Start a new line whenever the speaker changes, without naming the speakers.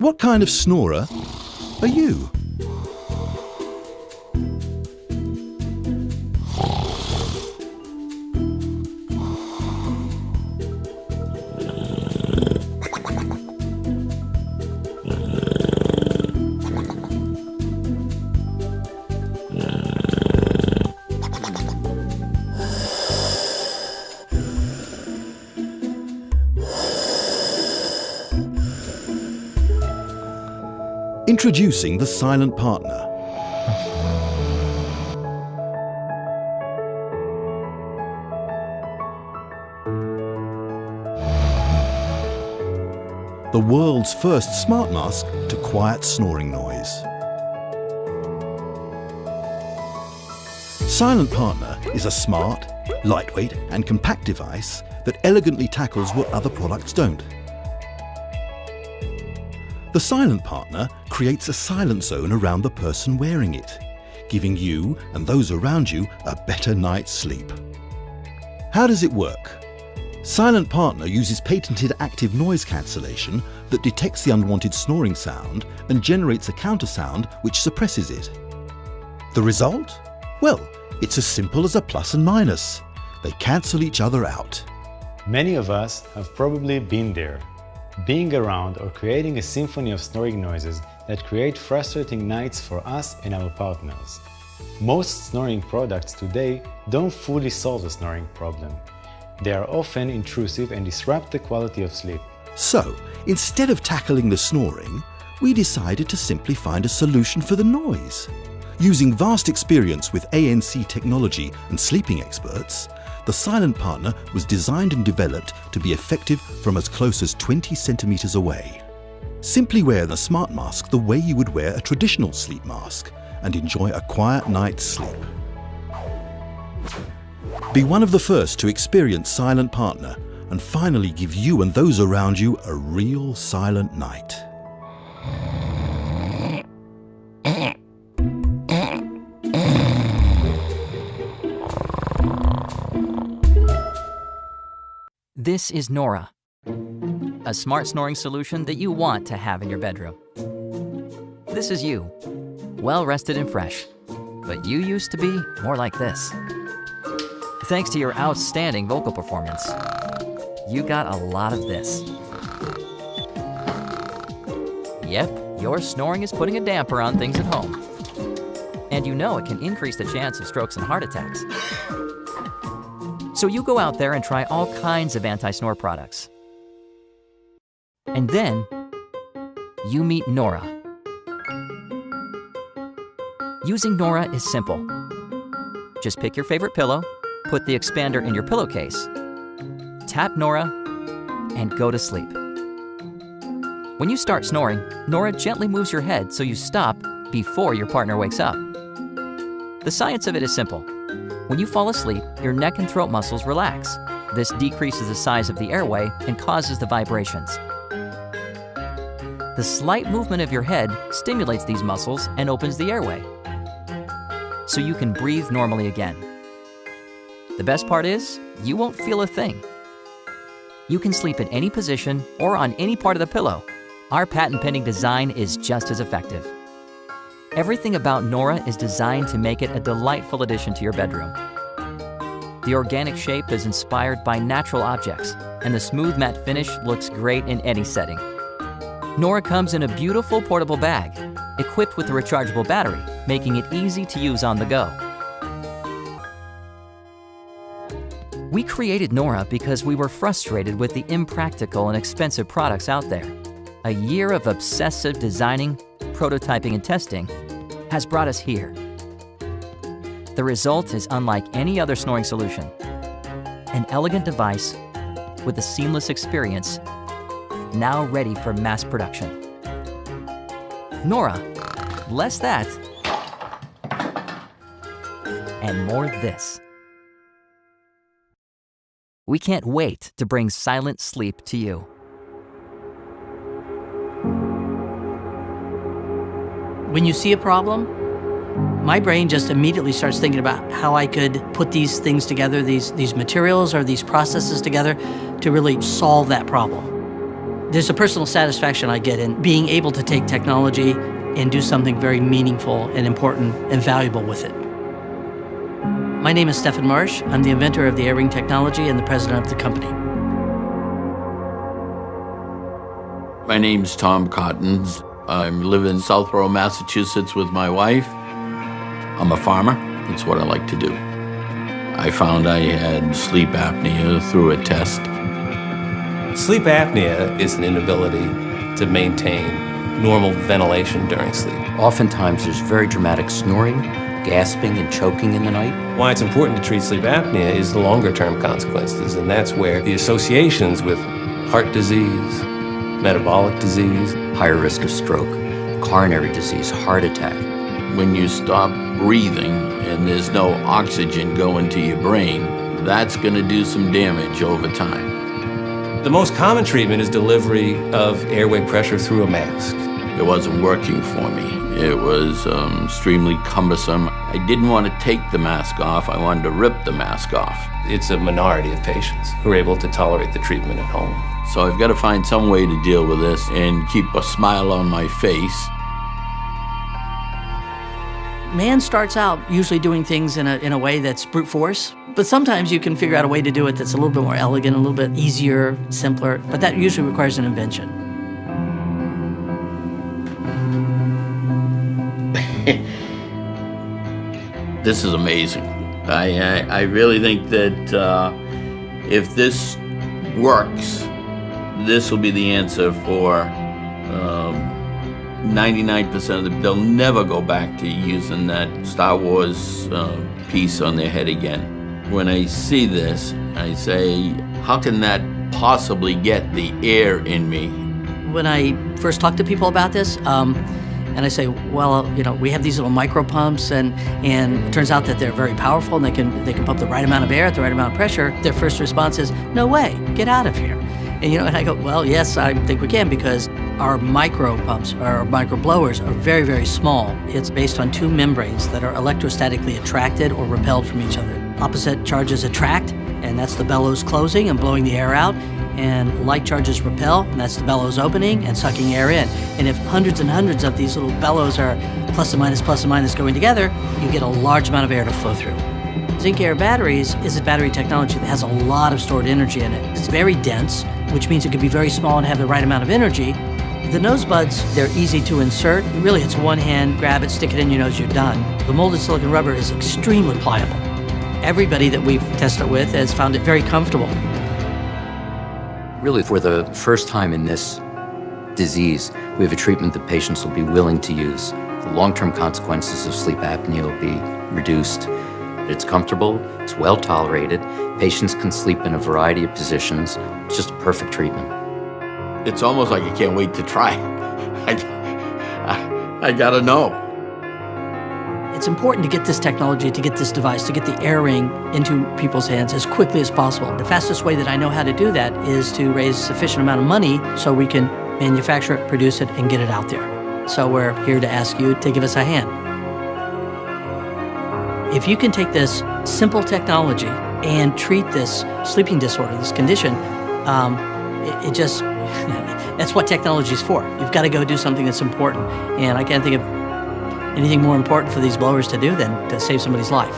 what kind of snorer are you? Introducing the silent partner. The world's first smart mask to quiet snoring noise. Silent Partner is a smart, lightweight and compact device that elegantly tackles what other products don't. The Silent Partner creates a silent zone around the person wearing it, giving you and those around you a better night's sleep. How does it work? Silent Partner uses patented active noise cancellation that detects the unwanted snoring sound and generates a counter sound which suppresses it. The result? Well, it's as simple as a plus and minus. They cancel each other out.
Many of us have probably been there, being around or creating a symphony of snoring noises that create frustrating nights for us and our partners. Most snoring products today don't fully solve the snoring problem. They are often intrusive and disrupt the quality of sleep.
So, instead of tackling the snoring, we decided to simply find a solution for the noise. Using vast experience with ANC technology and sleeping experts, the Silent Partner was designed and developed to be effective from as close as 20 centimeters away. Simply wear the smart mask the way you would wear a traditional sleep mask and enjoy a quiet night's sleep. Be one of the first to experience Silent Partner and finally give you and those around you a real silent night.
This is Nora, a smart snoring solution that you want to have in your bedroom. This is you, well rested and fresh, but you used to be more like this. Thanks to your outstanding vocal performance, you got a lot of this. Yep, your snoring is putting a damper on things at home. And you know it can increase the chance of strokes and heart attacks. So you go out there and try all kinds of anti-snore products. And then you meet Nora. Using Nora is simple. Just pick your favorite pillow, put the expander in your pillowcase, tap Nora, and go to sleep. When you start snoring, Nora gently moves your head so you stop before your partner wakes up. The science of it is simple. When you fall asleep, your neck and throat muscles relax. This decreases the size of the airway and causes the vibrations. The slight movement of your head stimulates these muscles and opens the airway, so you can breathe normally again. The best part is, you won't feel a thing. You can sleep in any position or on any part of the pillow. Our patent-pending design is just as effective. Everything about Nora is designed to make it a delightful addition to your bedroom. The organic shape is inspired by natural objects, and the smooth matte finish looks great in any setting. Nora comes in a beautiful portable bag, equipped with a rechargeable battery, making it easy to use on the go. We created Nora because we were frustrated with the impractical and expensive products out there. A year of obsessive designing, prototyping, and testing has brought us here. The result is unlike any other snoring solution. An elegant device with a seamless experience, now ready for mass production. Nora, less that, and more this. We can't wait to bring silent sleep to you.
When you see a problem, my brain just immediately starts thinking about how I could put these things together, these materials or these processes together to really solve that problem. There's a personal satisfaction I get in being able to take technology and do something very meaningful and important and valuable with it. My name is Stefan Marsh. I'm the inventor of the AirRing technology and the president of the company.
My name's Tom Cottons. I live in Southborough, Massachusetts with my wife. I'm a farmer. That's what I like to do. I found I had sleep apnea through a test.
Sleep apnea is an inability to maintain normal ventilation during sleep.
Oftentimes there's very dramatic snoring, gasping, and choking in the night.
Why it's important to treat sleep apnea is the longer-term consequences, and that's where the associations with heart disease, metabolic disease,
Higher risk of stroke, coronary disease, heart attack.
When you stop breathing and there's no oxygen going to your brain, that's going to do some damage over time.
the most common treatment is delivery of airway pressure through a mask.
It wasn't working for me. It was extremely cumbersome. I didn't want to take the mask off. I wanted to rip the mask off.
It's a minority of patients who are able to tolerate the treatment at home.
So I've got to find some way to deal with this and keep a smile on my face.
Man starts out usually doing things in a way that's brute force, but sometimes you can figure out a way to do it that's a little bit more elegant, a little bit easier, simpler, but that usually requires an invention.
This is amazing. I really think that if this works, this will be the answer for 99% of them. They'll never go back to using that Star Wars piece on their head again. When I see this, I say, how can that possibly get the air in me?
When I first talk to people about this, and I say, well, we have these little micro pumps, and it turns out that they're very powerful, and they can pump the right amount of air at the right amount of pressure. Their first response is, no way, get out of here. And I go, well, yes, I think we can, because our micro pumps, our micro blowers, are very, very small. It's based on two membranes that are electrostatically attracted or repelled from each other. Opposite charges attract, and that's the bellows closing and blowing the air out. And like charges repel, and that's the bellows opening and sucking air in. And if hundreds and hundreds of these little bellows are plus and minus going together, you get a large amount of air to flow through. Zinc Air Batteries is a battery technology that has a lot of stored energy in it. It's very dense, which means it can be very small and have the right amount of energy. The nose buds, they're easy to insert. Really, it's one hand, grab it, stick it in your nose, you're done. The molded silicone rubber is extremely pliable. Everybody that we've tested it with has found it very comfortable.
Really, for the first time in this disease, we have a treatment that patients will be willing to use. The long-term consequences of sleep apnea will be reduced. It's comfortable, it's well tolerated. Patients can sleep in a variety of positions. It's just a perfect treatment.
It's almost like I can't wait to try. I gotta know.
It's important to get this technology, to get this device, to get the AirRing into people's hands as quickly as possible. The fastest way that I know how to do that is to raise a sufficient amount of money so we can manufacture it, produce it, and get it out there. So we're here to ask you to give us a hand. If you can take this simple technology and treat this sleeping disorder, this condition, that's what technology is for. You've got to go do something that's important. And I can't think of anything more important for these blowers to do than to save somebody's life.